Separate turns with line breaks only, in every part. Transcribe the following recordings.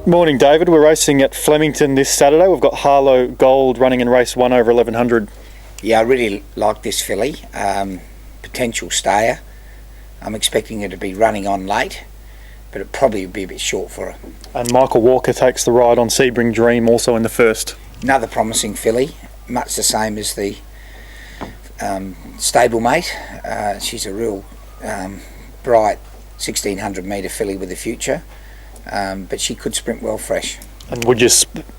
Morning, David. We're racing at Flemington this Saturday. We've got Harlow Gold running in race 1 over 1100.
Yeah, I really like this filly. Potential stayer. I'm expecting her to be running on late, but it probably would be a bit short for her.
And Michael Walker takes the ride on Sebring Dream, also in the first.
Another promising filly, much the same as the stablemate. She's a real bright 1600 metre filly with a future, but she could sprint well fresh.
And would you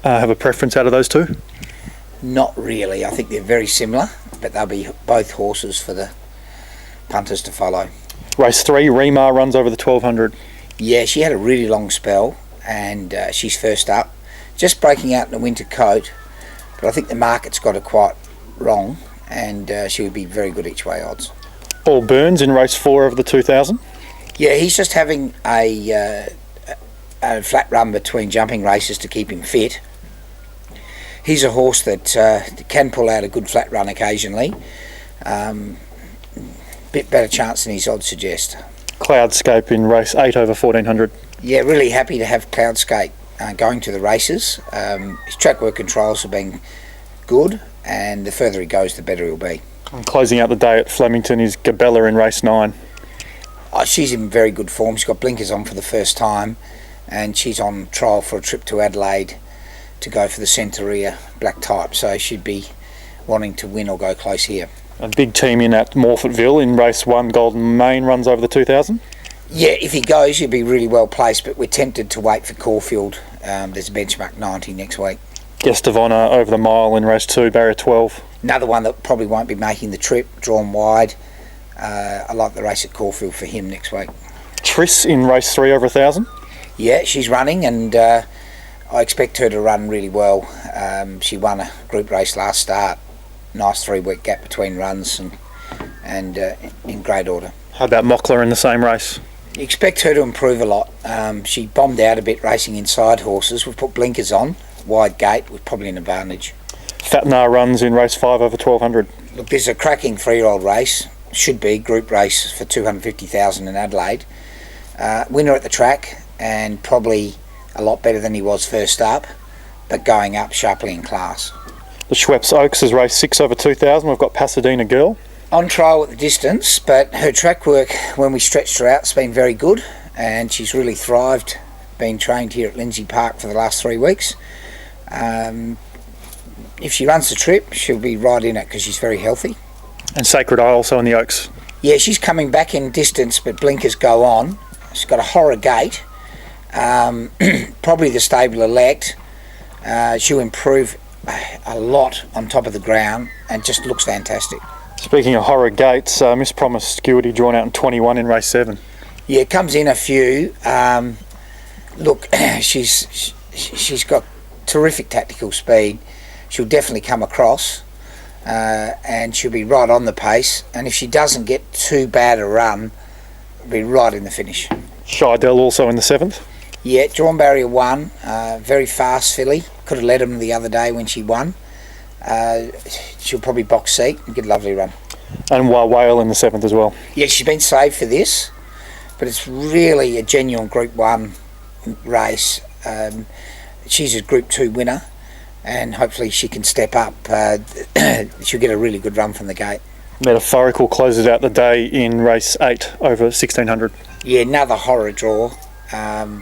have a preference out of those two?
Not really. I think they're very similar, but they'll be both horses for the punters to follow.
Race 3, Remar runs over the 1200.
Yeah, she had a really long spell, and she's first up. Just breaking out in a winter coat, but I think the market's got her quite wrong, and she would be very good each way odds.
All Burns in race 4 over the 2000.
Yeah, he's just having a flat run between jumping races to keep him fit. He's a horse that can pull out a good flat run occasionally. Bit better chance than his odds suggest.
Cloudscape in race 8 over 1400.
Yeah, really happy to have Cloudscape going to the races. His track work controls have been good, and the further he goes, the better he'll be.
And closing out the day at Flemington is Gabella in race 9.
Oh, she's in very good form. She's got blinkers on for the first time, and she's on trial for a trip to Adelaide to go for the Centaurea black type, so she'd be wanting to win or go close here.
A big team in at Morfettville in race 1, Golden Mane runs over the 2000.
Yeah, if he goes, he'll be really well placed, but we're tempted to wait for Caulfield. There's a benchmark 90 next week.
Guest of Honour over the mile in race 2, barrier 12.
Another one that probably won't be making the trip, drawn wide. I like the race at Caulfield for him next week.
Triss in race 3 over 1000.
Yeah, she's running, and I expect her to run really well. She won a group race last start. Nice 3-week gap between runs, and in great order.
How about Mockler in the same race?
You expect her to improve a lot. She bombed out a bit racing inside horses. We've put blinkers on, wide gate, with probably an advantage.
Fatnar runs in race 5 over 1200.
Look, this is a cracking 3-year-old race. Should be group race for 250,000 in Adelaide. Winner at the track, and probably a lot better than he was first up, but going up sharply in class.
The Schweppes Oaks is race 6 over 2000. We've got Pasadena Girl.
On trial at the distance, but her track work when we stretched her out has been very good, and she's really thrived, being trained here at Lindsay Park for the last 3 weeks. If she runs the trip, she'll be right in it because she's very healthy.
And Sacred Eye also in the Oaks.
Yeah, she's coming back in distance, but blinkers go on. She's got a horror gait. Probably the stable elect. She'll improve a lot on top of the ground and just looks fantastic.
Speaking of horror gates, Miss Promise Skewerty drawn out in 21 in race 7.
Yeah, comes in a few. Look, she's got terrific tactical speed. She'll definitely come across, and she'll be right on the pace. And if she doesn't get too bad a run, it'll be right in the finish. Shidell
also in the 7th.
Yeah, drawn barrier 1, very fast filly. Could have led him the other day when she won. She'll probably box seat and get a lovely run.
And Whale in the 7th as well.
Yeah, she's been saved for this, but it's really a genuine Group 1 race. She's a Group 2 winner, and hopefully she can step up. She'll get a really good run from the gate.
Metaphorical closes out the day in race 8 over 1600.
Yeah, another horror draw.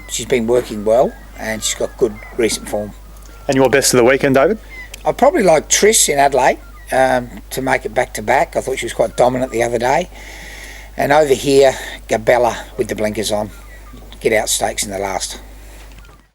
She's been working well, and she's got good recent form.
And your best of the weekend, David?
I probably like Triss in Adelaide to make it back-to-back. I thought she was quite dominant the other day. And over here, Gabella with the blinkers on. Get out stakes in the last.